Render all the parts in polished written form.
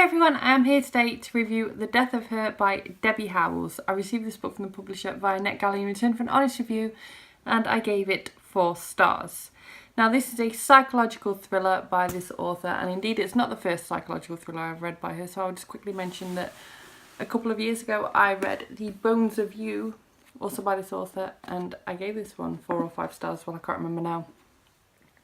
everyone, I am here today to review The Death of Her by Debbie Howells. I received this book from the publisher via NetGalley in return for an honest review and I gave it 4 stars. Now this is a psychological thriller by this author, and indeed it's not the first psychological thriller I've read by her, so I'll just quickly mention that a couple of years ago I read The Bones of You, also by this author, and I gave this one 4 or 5 stars, well I can't remember now.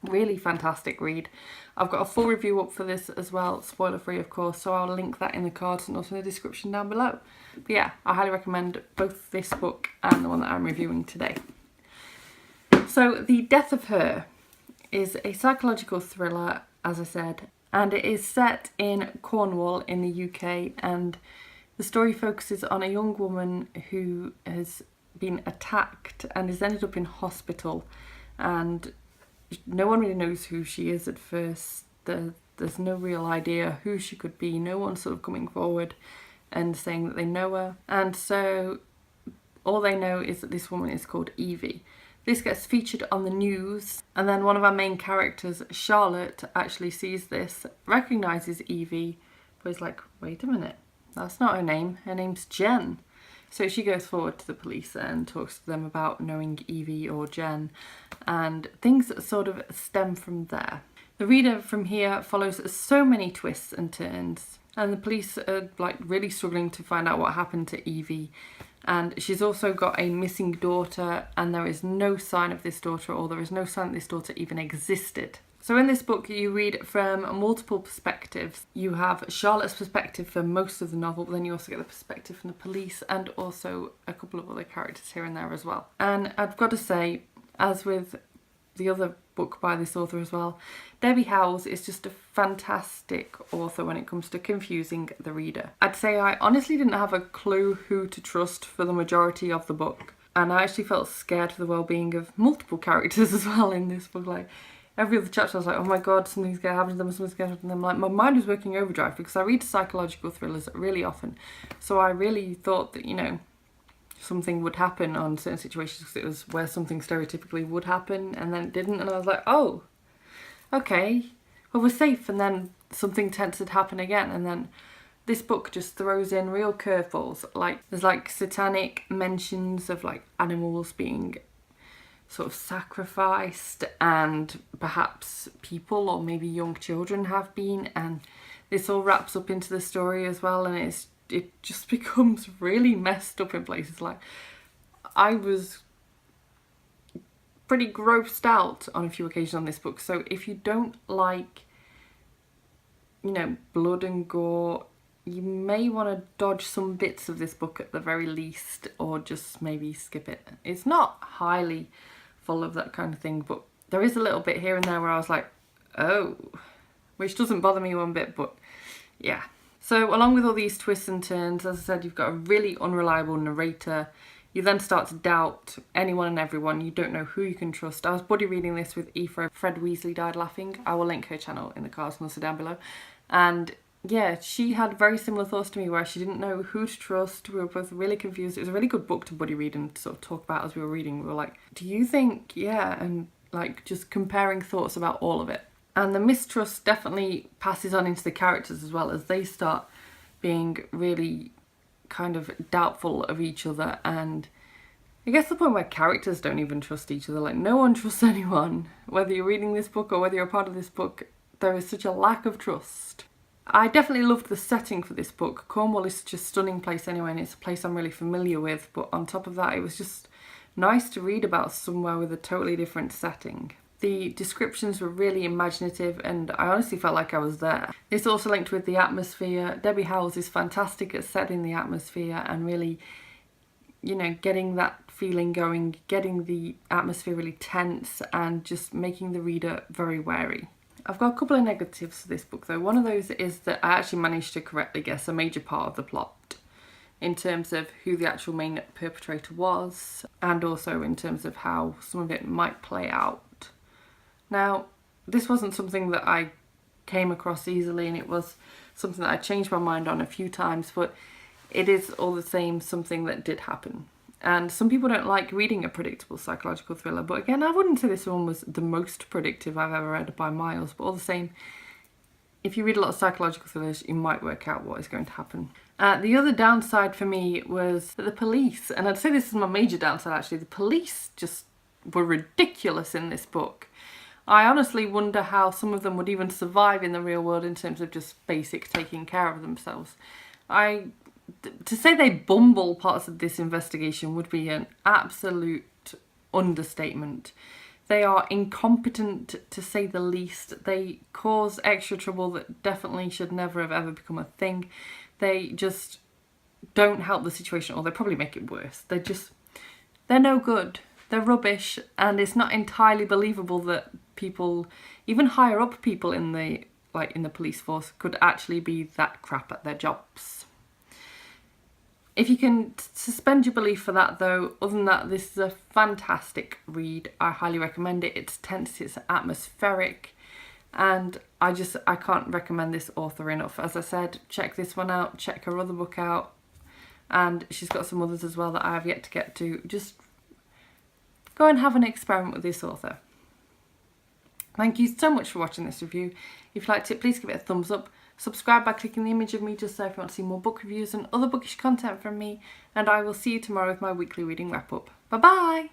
Really fantastic read. I've got a full review up for this as well, spoiler free of course, so I'll link that in the cards and also in the description down below. But yeah, I highly recommend both this book and the one that I'm reviewing today. So The Death of Her is a psychological thriller, as I said, and it is set in Cornwall in the UK, and the story focuses on a young woman who has been attacked and has ended up in hospital, and no one really knows who she is at first. There's no real idea who she could be. No one's sort of coming forward and saying that they know her. And so all they know is that this woman is called Evie. This gets featured on the news, and then one of our main characters, Charlotte, actually sees this, recognises Evie, but is like, wait a minute, that's not her name. Her name's Jen. So she goes forward to the police and talks to them about knowing Evie or Jen, and things sort of stem from there. The reader from here follows so many twists and turns, and the police are like really struggling to find out what happened to Evie. And she's also got a missing daughter, and there is no sign of this daughter, or there is no sign that this daughter even existed. So in this book you read from multiple perspectives. You have Charlotte's perspective for most of the novel, but then you also get the perspective from the police and also a couple of other characters here and there as well. And I've got to say, as with the other book by this author as well, Debbie Howells is just a fantastic author when it comes to confusing the reader. I'd say I honestly didn't have a clue who to trust for the majority of the book, and I actually felt scared for the well-being of multiple characters as well in this book. Like, every other chapter I was like, oh my god, something's going to happen to them, something's going to happen to them. Like, my mind was working overdrive because I read psychological thrillers really often. So I really thought that, you know, something would happen on certain situations because it was where something stereotypically would happen, and then it didn't. And I was like, oh, okay, well we're safe. And then something tense would happen again. And then this book just throws in real curveballs. Like, there's like satanic mentions of like animals being sort of sacrificed, and perhaps people or maybe young children have been, and this all wraps up into the story as well, and it just becomes really messed up in places. Like, I was pretty grossed out on a few occasions on this book, so if you don't like, you know, blood and gore, you may want to dodge some bits of this book at the very least, or just maybe skip it. It's not highly full of that kind of thing, but there is a little bit here and there where I was like, oh, which doesn't bother me one bit, but yeah. So along with all these twists and turns, as I said, you've got a really unreliable narrator. You then start to doubt anyone and everyone. You don't know who you can trust. I was buddy reading this with Aoife. Fred Weasley Died Laughing. I will link her channel in the cards and also down below. And yeah, she had very similar thoughts to me where she didn't know who to trust. We were both really confused. It was a really good book to buddy read and sort of talk about as we were reading. We were like, do you think, yeah, and like just comparing thoughts about all of it. And the mistrust definitely passes on into the characters as well, as they start being really kind of doubtful of each other, and I guess the point where characters don't even trust each other. Like, no one trusts anyone. Whether you're reading this book or whether you're a part of this book, there is such a lack of trust. I definitely loved the setting for this book. Cornwall is such a stunning place anyway, and it's a place I'm really familiar with, but on top of that it was just nice to read about somewhere with a totally different setting. The descriptions were really imaginative, and I honestly felt like I was there. It's also linked with the atmosphere. Debbie Howells is fantastic at setting the atmosphere and really, you know, getting that feeling going, getting the atmosphere really tense and just making the reader very wary. I've got a couple of negatives for this book though. One of those is that I actually managed to correctly guess a major part of the plot in terms of who the actual main perpetrator was, and also in terms of how some of it might play out. Now, this wasn't something that I came across easily, and it was something that I changed my mind on a few times, but it is all the same something that did happen. And some people don't like reading a predictable psychological thriller, but again, I wouldn't say this one was the most predictive I've ever read by miles, but all the same, if you read a lot of psychological thrillers, you might work out what is going to happen. The other downside for me was that the police, and I'd say this is my major downside actually, the police just were ridiculous in this book. I honestly wonder how some of them would even survive in the real world in terms of just basic taking care of themselves. To say they bumble parts of this investigation would be an absolute understatement. They are incompetent, to say the least. They cause extra trouble that definitely should never have ever become a thing. They just don't help the situation, or they probably make it worse. They're no good. They're rubbish, and it's not entirely believable that people, even higher up people in the police force, could actually be that crap at their jobs. If you can suspend your belief for that though, other than that, this is a fantastic read. I highly recommend it. It's tense, it's atmospheric, and I can't recommend this author enough. As I said, check this one out, check her other book out, and she's got some others as well that I have yet to get to. Just go and have an experiment with this author. Thank you so much for watching this review. If you liked it, please give it a thumbs up. Subscribe by clicking the image of me just there if you want to see more book reviews and other bookish content from me. And I will see you tomorrow with my weekly reading wrap up. Bye bye!